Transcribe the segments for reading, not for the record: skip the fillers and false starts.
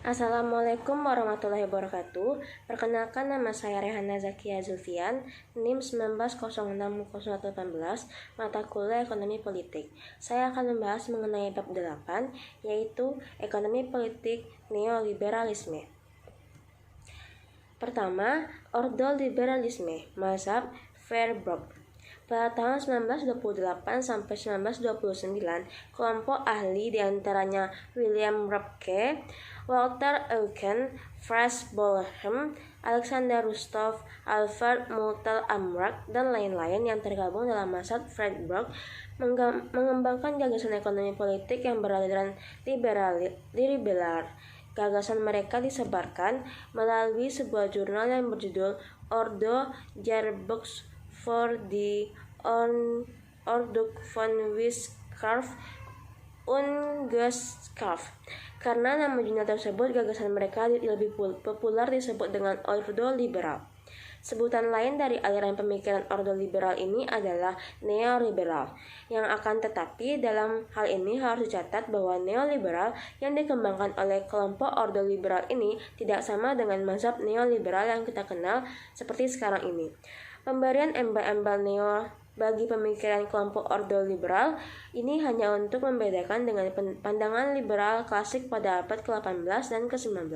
Assalamualaikum warahmatullahi wabarakatuh. Perkenalkan, nama saya Rehana Zakia Zulfian, NIM 1906018, mata kuliah Ekonomi Politik. Saya akan membahas mengenai bab 8, yaitu Ekonomi Politik Neoliberalisme. Pertama, ordoliberalisme, mazhab Feyerabend. Pada tahun 1928 sampai 1929, kelompok ahli diantaranya William Röpke, Walter Eucken, Franz Bollhem, Alexander Rustov, Alfred Mutel-Amrach, dan lain-lain yang tergabung dalam mazhab Feyerabend mengembangkan gagasan ekonomi politik yang beraliran liberal. Gagasan mereka disebarkan melalui sebuah jurnal yang berjudul Ordo Jahrbuch for the Ordnung von Wissenschaft und Gesellschaft. Karena nama jurnal tersebut, gagasan mereka lebih populer disebut dengan Ordo Liberal. Sebutan lain dari aliran pemikiran Ordo Liberal ini adalah neoliberal. Tetapi dalam hal ini harus dicatat bahwa neoliberal yang dikembangkan oleh kelompok Ordo Liberal ini tidak sama dengan mazhab neoliberal yang kita kenal seperti sekarang ini. Pemberian embel-embel neo bagi pemikiran kelompok Ordo Liberal ini hanya untuk membedakan dengan pandangan liberal klasik pada abad ke-18 dan ke-19.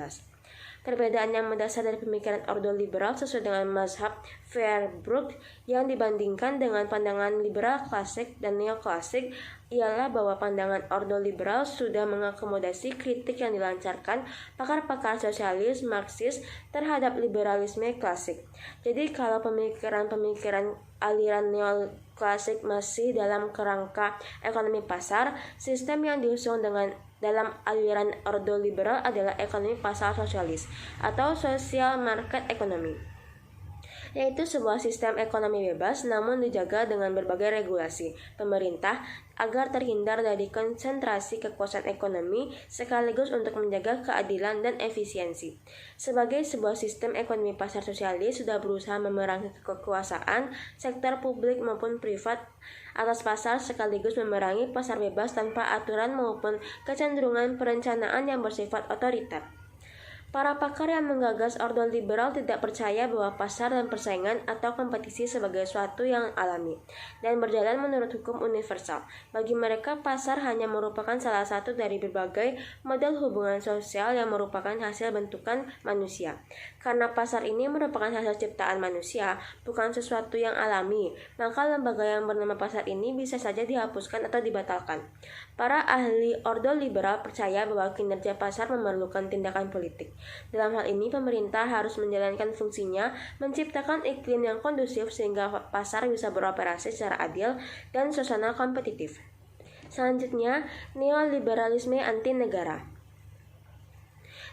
Perbedaan yang mendasar dari pemikiran Ordo Liberal sesuai dengan mazhab Feyerabend yang dibandingkan dengan pandangan liberal klasik dan neoklasik ialah bahwa pandangan Ordo Liberal sudah mengakomodasi kritik yang dilancarkan pakar-pakar sosialis Marxis terhadap liberalisme klasik. Jadi kalau pemikiran aliran neoklasik masih dalam kerangka ekonomi pasar, sistem yang diusung dalam aliran Ordo Liberal adalah ekonomi pasar sosialis atau social market economy, yaitu sebuah sistem ekonomi bebas namun dijaga dengan berbagai regulasi pemerintah agar terhindar dari konsentrasi kekuasaan ekonomi sekaligus untuk menjaga keadilan dan efisiensi. Sebagai sebuah sistem ekonomi pasar sosialis sudah berusaha memerangi kekuasaan sektor publik maupun privat atas pasar sekaligus memerangi pasar bebas tanpa aturan maupun kecenderungan perencanaan yang bersifat otoriter. Para pakar yang menggagas Ordo Liberal tidak percaya bahwa pasar dan persaingan atau kompetisi sebagai suatu yang alami dan berjalan menurut hukum universal. Bagi mereka, pasar hanya merupakan salah satu dari berbagai model hubungan sosial yang merupakan hasil bentukan manusia. Karena pasar ini merupakan hasil ciptaan manusia, bukan sesuatu yang alami, maka lembaga yang bernama pasar ini bisa saja dihapuskan atau dibatalkan. Para ahli Ordo Liberal percaya bahwa kinerja pasar memerlukan tindakan politik. Dalam hal ini, pemerintah harus menjalankan fungsinya menciptakan iklim yang kondusif sehingga pasar bisa beroperasi secara adil dan suasana kompetitif. Selanjutnya, neoliberalisme anti negara.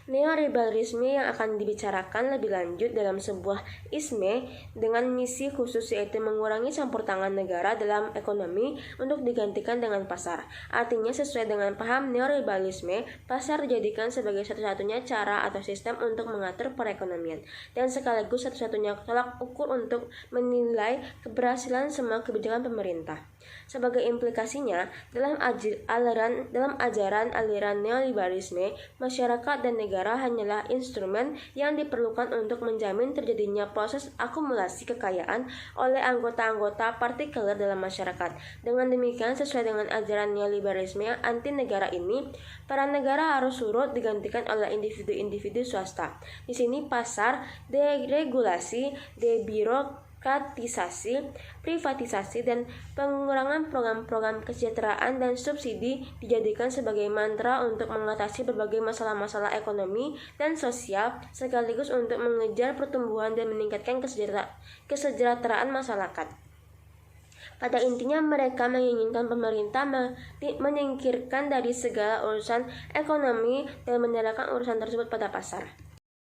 Neoliberalisme yang akan dibicarakan lebih lanjut dalam sebuah isme dengan misi khusus yaitu mengurangi campur tangan negara dalam ekonomi untuk digantikan dengan pasar. Artinya sesuai dengan paham neoliberalisme, pasar dijadikan sebagai satu-satunya cara atau sistem untuk mengatur perekonomian dan sekaligus satu-satunya tolak ukur untuk menilai keberhasilan semua kebijakan pemerintah. Sebagai implikasinya, dalam ajaran aliran neoliberalisme, masyarakat dan negara hanyalah instrumen yang diperlukan untuk menjamin terjadinya proses akumulasi kekayaan oleh anggota-anggota partikular dalam masyarakat. Dengan demikian, sesuai dengan ajaran neoliberalisme yang anti negara ini, para negara harus surut digantikan oleh individu-individu swasta. Di sini pasar, deregulasi, debirokratisasi, privatisasi, dan pengurangan program-program kesejahteraan dan subsidi dijadikan sebagai mantra untuk mengatasi berbagai masalah-masalah ekonomi dan sosial sekaligus untuk mengejar pertumbuhan dan meningkatkan kesejahteraan masyarakat. Pada intinya mereka menginginkan pemerintah menyingkirkan dari segala urusan ekonomi dan menyerahkan urusan tersebut pada pasar.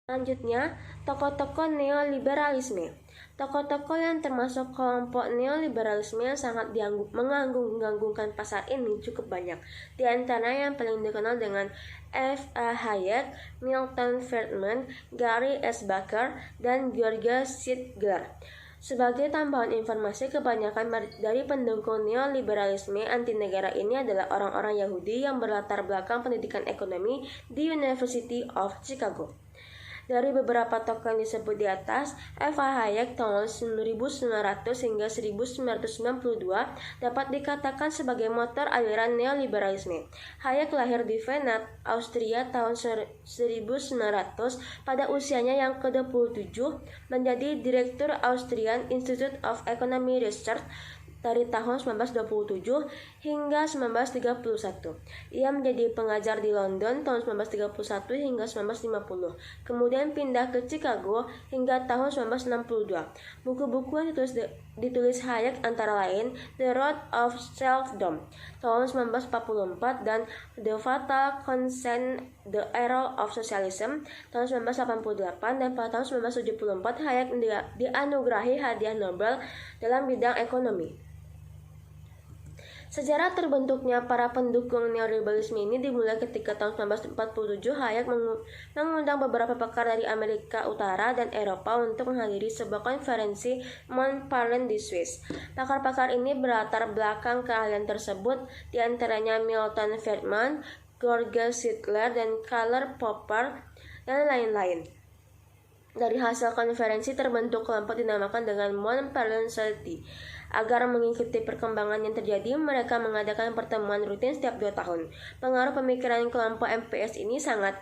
Selanjutnya, tokoh-tokoh neoliberalisme. Tokoh-tokoh yang termasuk kelompok neoliberalisme yang sangat mengganggu pasar ini cukup banyak. Di antara yang paling dikenal dengan F.A. Hayek, Milton Friedman, Gary S. Barker, dan George Siegler. Sebagai tambahan informasi, kebanyakan dari pendukung neoliberalisme anti negara ini adalah orang-orang Yahudi yang berlatar belakang pendidikan ekonomi di University of Chicago. Dari beberapa tokoh yang disebut di atas, F.A. Hayek tahun 1900 hingga 1992 dapat dikatakan sebagai motor aliran neoliberalisme. Hayek lahir di Vienna, Austria tahun 1900. Pada usianya yang ke-27, menjadi Direktur Austrian Institute of Economic Research dari tahun 1927 hingga 1931. Ia menjadi pengajar di London tahun 1931 hingga 1950. Kemudian pindah ke Chicago hingga tahun 1962. Buku-buku yang ditulis Hayek antara lain The Road of Self-Dom tahun 1944 dan The Fatal Consent, The Error of Socialism tahun 1988, dan pada tahun 1974 Hayek dianugerahi hadiah Nobel dalam bidang ekonomi. Sejarah terbentuknya para pendukung neoliberalisme ini dimulai ketika tahun 1947 Hayek mengundang beberapa pakar dari Amerika Utara dan Eropa untuk menghadiri sebuah konferensi Montparnasse di Swiss. Pakar-pakar ini berlatar belakang keahlian tersebut, diantaranya Milton Friedman, George Sinclair, dan Karl Popper, dan lain-lain. Dari hasil konferensi terbentuk kelompok dinamakan dengan Montparnasse Society. Agar mengikuti perkembangan yang terjadi, mereka mengadakan pertemuan rutin setiap 2 tahun. Pengaruh pemikiran kelompok MPS ini sangat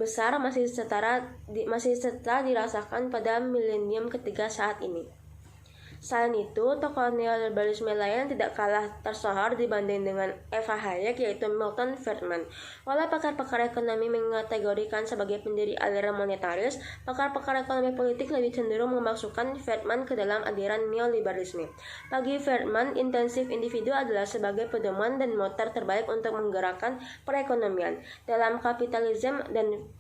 besar, masih setelah dirasakan pada milenium ketiga saat ini. Selain itu, tokoh neoliberalisme lain tidak kalah tersohor dibanding dengan F.A. Hayek, yaitu Milton Friedman. Walau pakar-pakar ekonomi mengategorikan sebagai pendiri aliran monetaris, pakar-pakar ekonomi politik lebih cenderung memasukkan Friedman ke dalam aliran neoliberalisme. Bagi Friedman, intensif individu adalah sebagai pedoman dan motor terbaik untuk menggerakkan perekonomian. Dalam Capitalism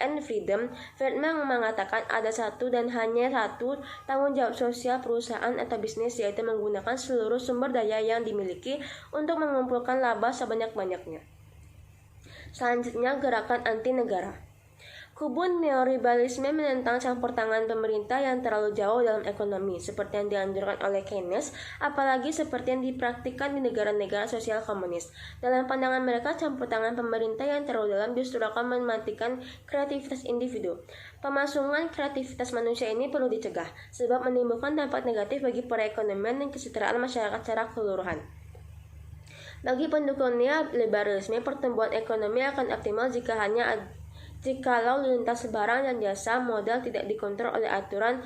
and Freedom, Friedman mengatakan ada satu dan hanya satu tanggung jawab sosial perusahaan atau bisnis, yaitu menggunakan seluruh sumber daya yang dimiliki untuk mengumpulkan laba sebanyak-banyaknya. Selanjutnya, gerakan anti negara. Kubu neoliberalisme menentang campur tangan pemerintah yang terlalu jauh dalam ekonomi, seperti yang dianjurkan oleh Keynes, apalagi seperti yang dipraktikkan di negara-negara sosial komunis. Dalam pandangan mereka, campur tangan pemerintah yang terlalu dalam justru akan mematikan kreativitas individu. Pemasungan kreativitas manusia ini perlu dicegah, sebab menimbulkan dampak negatif bagi perekonomian dan kesejahteraan masyarakat secara keseluruhan. Bagi pendukung neoliberalisme, pertumbuhan ekonomi akan optimal jikalau lintas barang dan jasa modal tidak dikontrol oleh aturan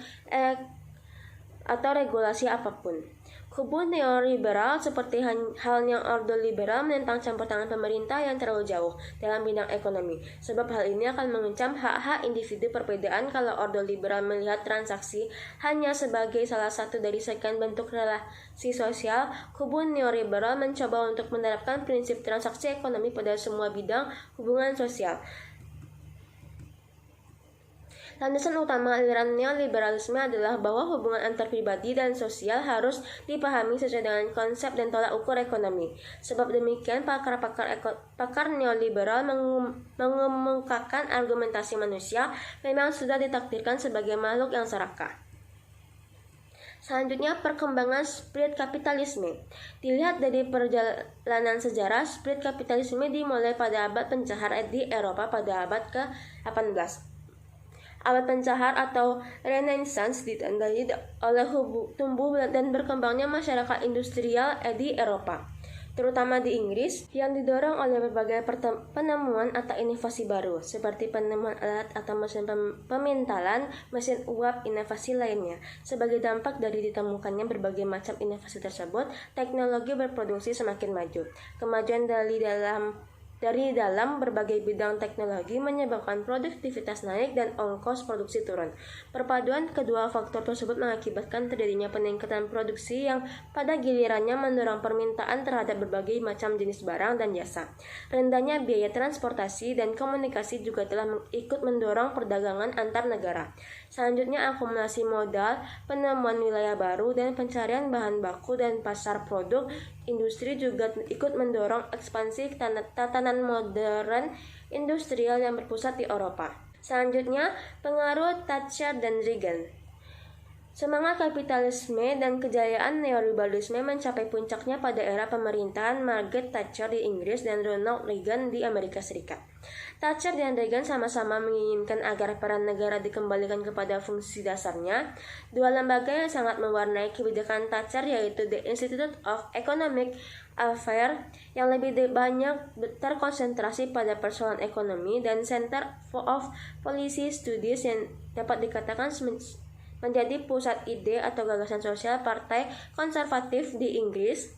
atau regulasi apapun. Kubu neoliberal seperti halnya ordo liberal menentang campur tangan pemerintah yang terlalu jauh dalam bidang ekonomi, sebab hal ini akan mengancam hak-hak individu. Perbedaan kalau ordo liberal melihat transaksi hanya sebagai salah satu dari sekian bentuk relasi sosial, kubu neoliberal mencoba untuk menerapkan prinsip transaksi ekonomi pada semua bidang hubungan sosial. Landasan utama aliran neoliberalisme adalah bahwa hubungan antar pribadi dan sosial harus dipahami sesuai dengan konsep dan tolak ukur ekonomi. Sebab demikian, pakar neoliberal mengemukakan argumentasi manusia memang sudah ditakdirkan sebagai makhluk yang serakah. Selanjutnya, perkembangan spirit kapitalisme. Dilihat dari perjalanan sejarah, spirit kapitalisme dimulai pada abad pencahar di Eropa pada abad ke-18. Abad pencahar atau Renaissance ditandai oleh tumbuh dan berkembangnya masyarakat industrial di Eropa, terutama di Inggris, yang didorong oleh berbagai penemuan atau inovasi baru, seperti penemuan alat atau mesin pemintalan, mesin uap, inovasi lainnya. Sebagai dampak dari ditemukannya berbagai macam inovasi tersebut, teknologi berproduksi semakin maju. Kemajuan dari dalam berbagai bidang teknologi menyebabkan produktivitas naik dan ongkos produksi turun. Perpaduan kedua faktor tersebut mengakibatkan terjadinya peningkatan produksi yang pada gilirannya mendorong permintaan terhadap berbagai macam jenis barang dan jasa. Rendahnya biaya transportasi dan komunikasi juga telah ikut mendorong perdagangan antar negara. Selanjutnya, akumulasi modal, penemuan wilayah baru, dan pencarian bahan baku dan pasar produk industri juga ikut mendorong ekspansi tatanan modern industrial yang berpusat di Eropa. Selanjutnya, pengaruh Thatcher dan Reagan. Semangat kapitalisme dan kejayaan neoliberalisme mencapai puncaknya pada era pemerintahan Margaret Thatcher di Inggris dan Ronald Reagan di Amerika Serikat. Thatcher dan Reagan sama-sama menginginkan agar peran negara dikembalikan kepada fungsi dasarnya. Dua lembaga yang sangat mewarnai kebijakan Thatcher yaitu The Institute of Economic Affairs yang lebih banyak terkonsentrasi pada persoalan ekonomi dan Center of Policy Studies yang dapat dikatakan menjadi pusat ide atau gagasan sosial Partai Konservatif di Inggris.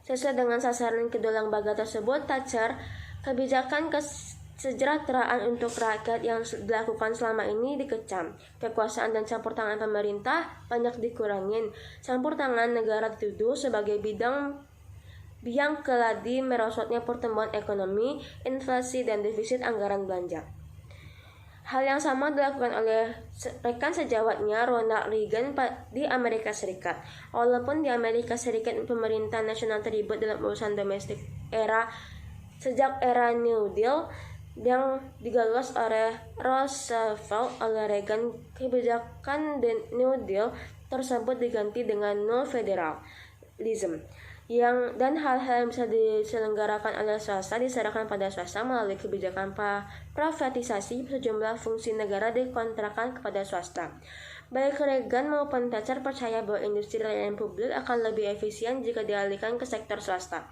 Sesuai dengan sasaran kedua lembaga tersebut, Thatcher kebijakan kesejahteraan untuk rakyat yang dilakukan selama ini dikecam. Kekuasaan dan campur tangan pemerintah banyak dikurangin. Campur tangan negara dituduh sebagai biang keladi merosotnya pertumbuhan ekonomi, inflasi, dan defisit anggaran belanja. Hal yang sama dilakukan oleh rekan sejawatnya Ronald Reagan di Amerika Serikat. Walaupun di Amerika Serikat pemerintahan nasional terlibat dalam urusan domestik sejak era New Deal yang digagas oleh Roosevelt oleh Reagan, kebijakan New Deal tersebut diganti dengan No Federalism dan hal-hal yang bisa diselenggarakan oleh swasta diserahkan pada swasta melalui kebijakan privatisasi sejumlah fungsi negara dikontrakkan kepada swasta. Baik Reagan maupun Thatcher percaya bahwa industri layanan publik akan lebih efisien jika dialihkan ke sektor swasta.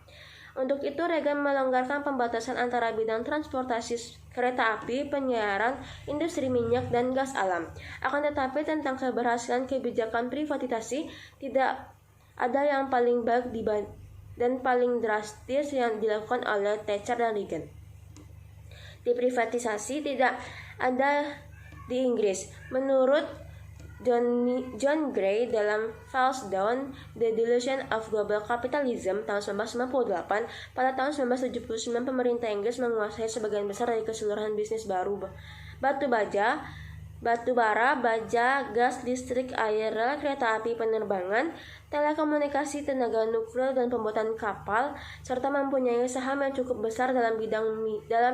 Untuk itu, Reagan melonggarkan pembatasan antara bidang transportasi kereta api, penyiaran, industri minyak, dan gas alam. Akan tetapi, tentang keberhasilan kebijakan privatisasi tidak ada yang paling baik dan paling drastis yang dilakukan oleh Thatcher dan Reagan. Privatisasi tidak ada di Inggris. Menurut John Gray dalam Falls Down, The Delusion of Global Capitalism tahun 1998, pada tahun 1979 pemerintah Inggris menguasai sebagian besar dari keseluruhan bisnis batu bara, baja, gas, listrik, air, rel, kereta api, penerbangan, telekomunikasi, tenaga nuklir, dan pembuatan kapal, serta mempunyai saham yang cukup besar dalam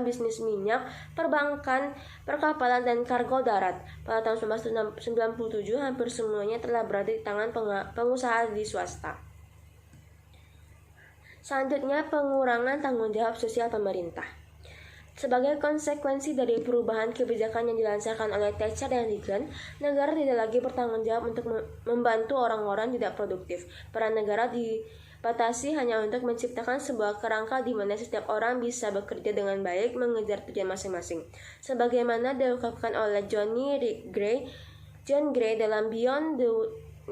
bisnis minyak, perbankan, perkapalan, dan kargo darat. Pada tahun 1997, hampir semuanya telah berada di tangan pengusaha di swasta. Selanjutnya, pengurangan tanggung jawab sosial pemerintah. Sebagai konsekuensi dari perubahan kebijakan yang dilancarkan oleh Thatcher dan Reagan, negara tidak lagi bertanggung jawab untuk membantu orang-orang tidak produktif. Peran negara dibatasi hanya untuk menciptakan sebuah kerangka di mana setiap orang bisa bekerja dengan baik mengejar tujuan masing-masing. Sebagaimana diungkapkan oleh John Gray dalam Beyond the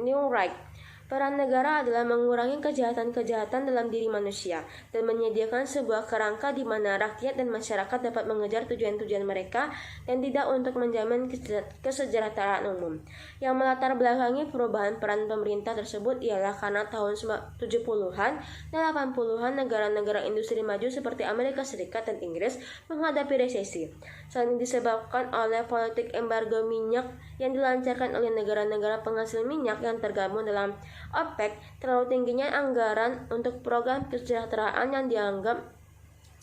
New Right. Peran negara adalah mengurangi kejahatan-kejahatan dalam diri manusia dan menyediakan sebuah kerangka di mana rakyat dan masyarakat dapat mengejar tujuan-tujuan mereka dan tidak untuk menjamin kesejahteraan umum. Yang melatar belakangi perubahan peran pemerintah tersebut ialah karena tahun 70-an dan 80-an negara-negara industri maju seperti Amerika Serikat dan Inggris menghadapi resesi. Selain disebabkan oleh politik embargo minyak yang dilancarkan oleh negara-negara penghasil minyak yang tergabung dalam OPEC, terlalu tingginya anggaran untuk program kesejahteraan yang dianggap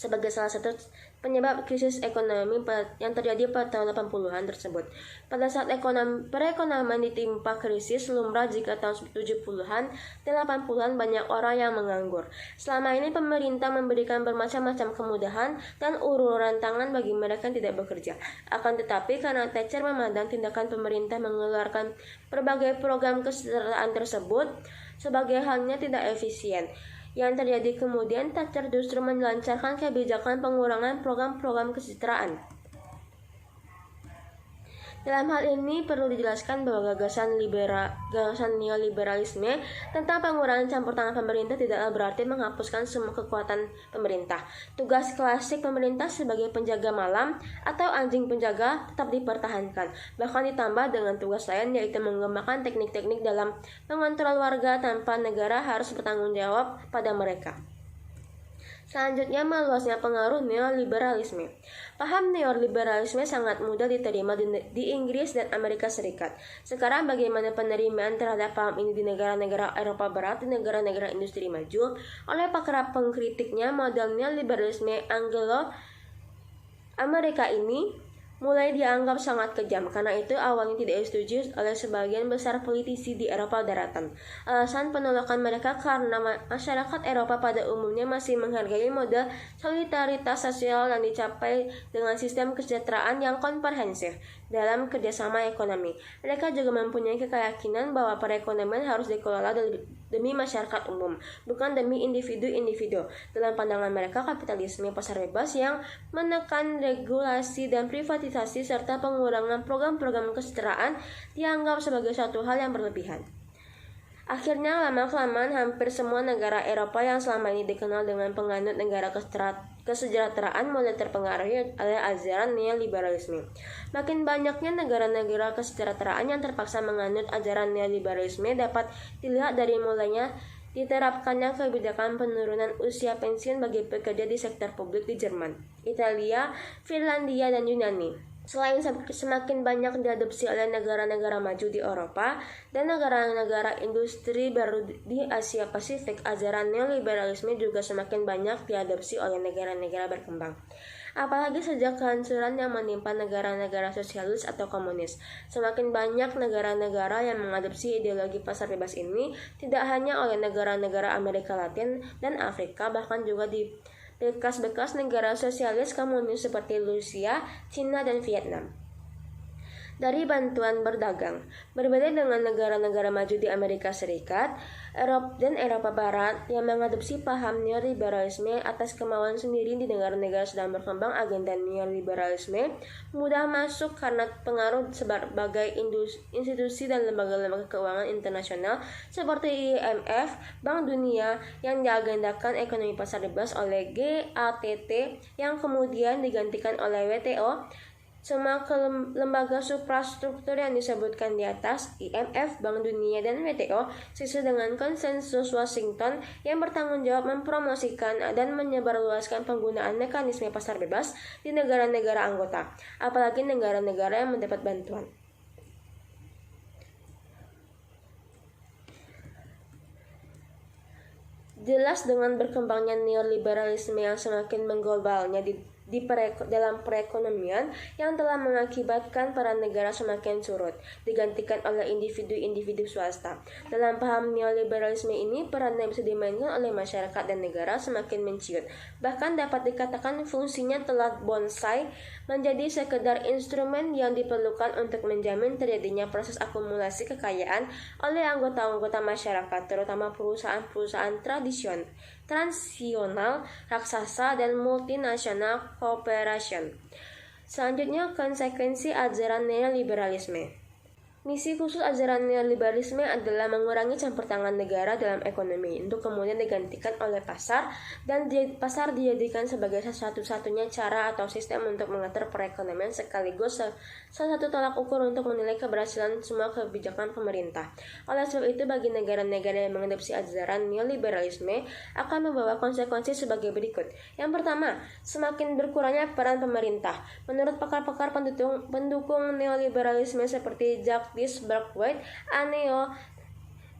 sebagai salah satu penyebab krisis ekonomi yang terjadi pada tahun 80-an tersebut. Pada saat perekonomian ditimpa krisis lumrah jika tahun 70-an dan 80-an banyak orang yang menganggur. Selama ini pemerintah memberikan bermacam-macam kemudahan dan uluran tangan bagi mereka yang tidak bekerja. Akan tetapi karena Thatcher memandang tindakan pemerintah mengeluarkan berbagai program kesejahteraan tersebut sebagai halnya tidak efisien. Yang terjadi kemudian, Thatcher justru melancarkan kebijakan pengurangan program-program kesejahteraan. Dalam hal ini perlu dijelaskan bahwa gagasan neoliberalisme tentang pengurangan campur tangan pemerintah tidaklah berarti menghapuskan semua kekuatan pemerintah. Tugas klasik pemerintah sebagai penjaga malam atau anjing penjaga tetap dipertahankan, bahkan ditambah dengan tugas lain yaitu mengembangkan teknik-teknik dalam mengontrol warga tanpa negara harus bertanggung jawab pada mereka. Selanjutnya, meluasnya pengaruh neoliberalisme. Paham neoliberalisme sangat mudah diterima di Inggris dan Amerika Serikat. Sekarang bagaimana penerimaan terhadap paham ini di negara-negara Eropa Barat, di negara-negara industri maju? Oleh pakar pengkritiknya, model neoliberalisme Anglo-Amerika ini mulai dianggap sangat kejam. Karena itu awalnya tidak disetujui oleh sebagian besar politisi di Eropa Daratan. Alasan penolakan mereka karena masyarakat Eropa pada umumnya masih menghargai model solidaritas sosial yang dicapai dengan sistem kesejahteraan yang komprehensif dalam kerjasama ekonomi. Mereka juga mempunyai keyakinan bahwa perekonomian harus dikelola demi masyarakat umum, bukan demi individu-individu. Dalam pandangan mereka, kapitalisme pasar bebas yang menekan regulasi dan privatisasi serta pengurangan program-program kesejahteraan dianggap sebagai suatu hal yang berlebihan. Akhirnya, lama-kelamaan hampir semua negara Eropa yang selama ini dikenal dengan penganut negara kesejahteraan mulai terpengaruhi oleh ajaran neoliberalisme. Makin banyaknya negara-negara kesejahteraan yang terpaksa menganut ajaran neoliberalisme dapat dilihat dari mulainya diterapkannya kebijakan penurunan usia pensiun bagi pekerja di sektor publik di Jerman, Italia, Finlandia, dan Yunani. Selain semakin banyak diadopsi oleh negara-negara maju di Eropa dan negara-negara industri baru di Asia Pasifik, ajaran neoliberalisme juga semakin banyak diadopsi oleh negara-negara berkembang. Apalagi sejak kehancuran yang menimpa negara-negara sosialis atau komunis, semakin banyak negara-negara yang mengadopsi ideologi pasar bebas ini, tidak hanya oleh negara-negara Amerika Latin dan Afrika, bahkan juga di bekas-bekas negara sosialis komunis seperti Rusia, Cina, dan Vietnam. Dari bantuan berdagang, berbeda dengan negara-negara maju di Amerika Serikat, Eropa dan Eropa Barat yang mengadopsi paham neoliberalisme atas kemauan sendiri di negara-negara sedang berkembang, agenda neoliberalisme mudah masuk karena pengaruh berbagai institusi dan lembaga-lembaga keuangan internasional seperti IMF, Bank Dunia yang diagendakan ekonomi pasar bebas oleh GATT yang kemudian digantikan oleh WTO. Semua lembaga suprastruktur yang disebutkan di atas, IMF, Bank Dunia, dan WTO, sesuai dengan konsensus Washington yang bertanggung jawab mempromosikan dan menyebarluaskan penggunaan mekanisme pasar bebas di negara-negara anggota, apalagi negara-negara yang mendapat bantuan. Jelas dengan berkembangnya neoliberalisme yang semakin mengglobalnya dalam perekonomian yang telah mengakibatkan peran negara semakin surut, digantikan oleh individu-individu swasta. Dalam paham neoliberalisme ini, peran yang bisa dimainkan oleh masyarakat dan negara semakin menciut. Bahkan dapat dikatakan fungsinya telah bonsai menjadi sekedar instrumen yang diperlukan untuk menjamin terjadinya proses akumulasi kekayaan oleh anggota-anggota masyarakat, terutama perusahaan-perusahaan transisional, raksasa, dan multinasional corporation. Selanjutnya, konsekuensi ajaran neoliberalisme. Misi khusus ajaran neoliberalisme adalah mengurangi campur tangan negara dalam ekonomi untuk kemudian digantikan oleh pasar, dan pasar dijadikan sebagai satu-satunya cara atau sistem untuk mengatur perekonomian sekaligus salah satu tolak ukur untuk menilai keberhasilan semua kebijakan pemerintah. Oleh sebab itu, bagi negara-negara yang mengadopsi ajaran neoliberalisme akan membawa konsekuensi sebagai berikut. Yang pertama, semakin berkurangnya peran pemerintah. Menurut pakar-pakar pendukung neoliberalisme seperti Jagdish Bergweit, Aneo,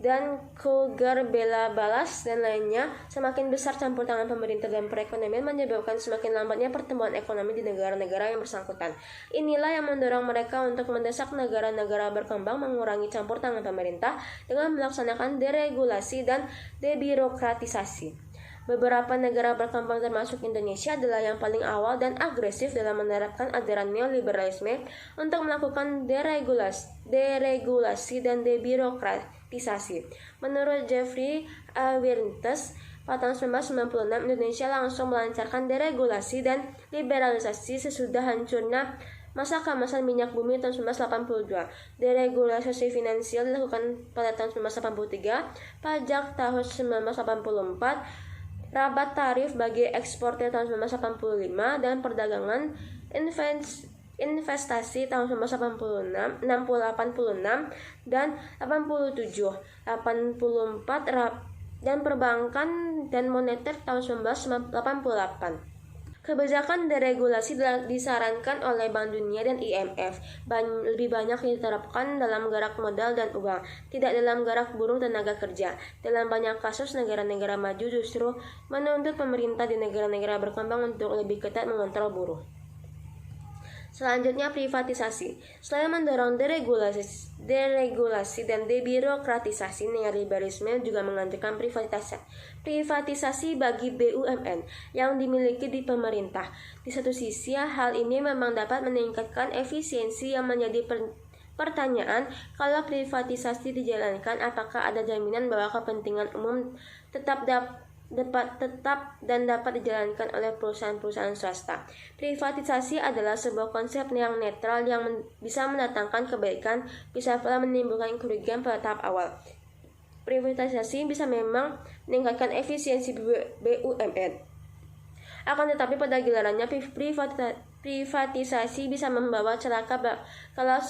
dan Cougar Bella Balas dan lainnya, semakin besar campur tangan pemerintah dalam perekonomian menyebabkan semakin lambatnya pertumbuhan ekonomi di negara-negara yang bersangkutan. Inilah yang mendorong mereka untuk mendesak negara-negara berkembang mengurangi campur tangan pemerintah dengan melaksanakan deregulasi dan debirokratisasi. Beberapa negara berkembang termasuk Indonesia adalah yang paling awal dan agresif dalam menerapkan ajaran neoliberalisme untuk melakukan deregulasi dan debirokratisasi. Menurut Jeffrey Awernius, pada tahun 1996 Indonesia langsung melancarkan deregulasi dan liberalisasi sesudah hancurnya masa keemasan minyak bumi tahun 1982. Deregulasi finansial dilakukan pada tahun 1983, pajak tahun 1984, rabat tarif bagi eksportir tahun 1985, dan perdagangan investasi tahun 1986 dan 87, 84, dan perbankan dan moneter tahun 1988. Kebijakan deregulasi disarankan oleh Bank Dunia dan IMF lebih banyak diterapkan dalam gerak modal dan uang, tidak dalam gerak buruh tenaga kerja. Dalam banyak kasus, negara-negara maju justru menuntut pemerintah di negara-negara berkembang untuk lebih ketat mengontrol buruh. Selanjutnya, privatisasi. Selain mendorong deregulasi dan debirokratisasi, neoliberalisme juga menganjurkan privatisasi bagi BUMN yang dimiliki di pemerintah. Di satu sisi, hal ini memang dapat meningkatkan efisiensi. Yang menjadi pertanyaan, kalau privatisasi dijalankan, apakah ada jaminan bahwa kepentingan umum tetap dan dapat dijalankan oleh perusahaan-perusahaan swasta? Privatisasi adalah sebuah konsep yang netral yang bisa mendatangkan kebaikan, bisa pula menimbulkan kerugian pada tahap awal. Privatisasi bisa memang meningkatkan efisiensi BUMN. Akan tetapi pada gilirannya privatisasi bisa membawa celaka kalau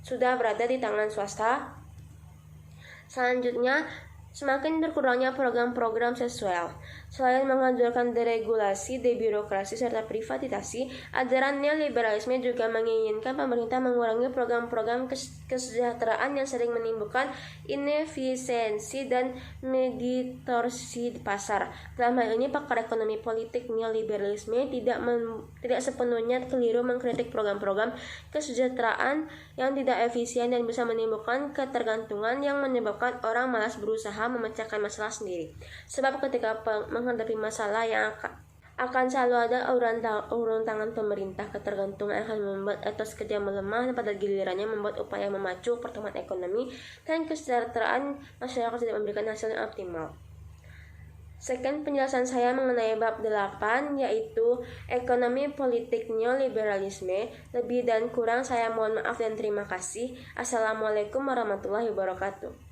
sudah berada di tangan swasta. Selanjutnya, semakin berkurangnya program-program sesuai. Selain menganjurkan deregulasi, debirokrasi, serta privatisasi, ajaran neoliberalisme juga menginginkan pemerintah mengurangi program-program kesejahteraan yang sering menimbulkan inefisiensi dan distorsi pasar. Dalam hal ini, pakar ekonomi politik neoliberalisme tidak sepenuhnya keliru mengkritik program-program kesejahteraan yang tidak efisien dan bisa menimbulkan ketergantungan yang menyebabkan orang malas berusaha memecahkan masalah sendiri. Sebab ketika menghadapi masalah yang akan selalu ada urun tangan pemerintah, ketergantungan akan membuat etos kerja melemah dan pada gilirannya membuat upaya memacu pertumbuhan ekonomi dan kesejahteraan masyarakat tidak memberikan hasil yang optimal. Sekian penjelasan saya mengenai bab 8, yaitu ekonomi politik neoliberalisme. Lebih dan kurang saya mohon maaf dan terima kasih. Assalamualaikum warahmatullahi wabarakatuh.